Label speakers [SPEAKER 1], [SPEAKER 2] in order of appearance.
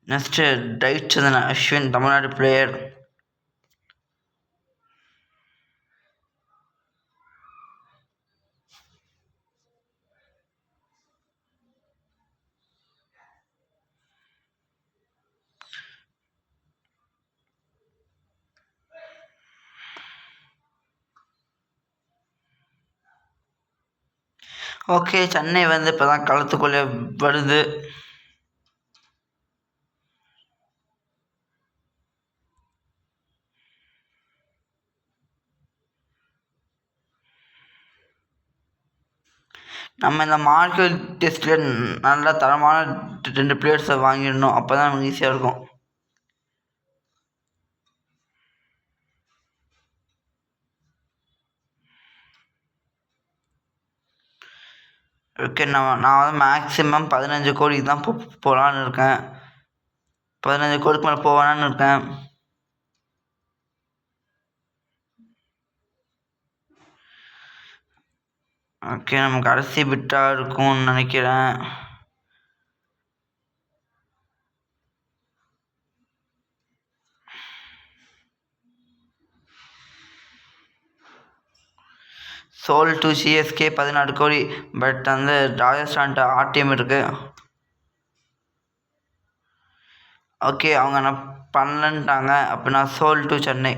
[SPEAKER 1] Next right சந்தன Ashwin Tamil Nadu player. Okay, Chennai வந்து இப்போ தான் களத்துக்குள்ளே வருது. நம்ம இந்த மார்க்கெட் டெஸ்ட்டில் நல்ல தரமான 2 பிளேயர்ஸை வாங்கிடணும். அப்போ தான் நமக்கு ஈஸியாக இருக்கும். ஓகே, நான் வந்து மேக்ஸிமம் 15 கோடிக்கு தான் போகலான்னு இருக்கேன். 15 கோடிக்கு மேலே போவேனான்னு இருக்கேன். ஓகே, நம்ம கடைசி பிட்டாக இருக்கும்னு நினைக்கிறேன். சோல் டு சிஎஸ்கே 14 கோடி. பட் வந்து ராஜஸ்தான்கிட்ட ஆர்டிஎம் இருக்கு. ஓகே, அவங்க நான் பண்ணலன்ட்டாங்க. அப்போ நான் சோல் டு சென்னை.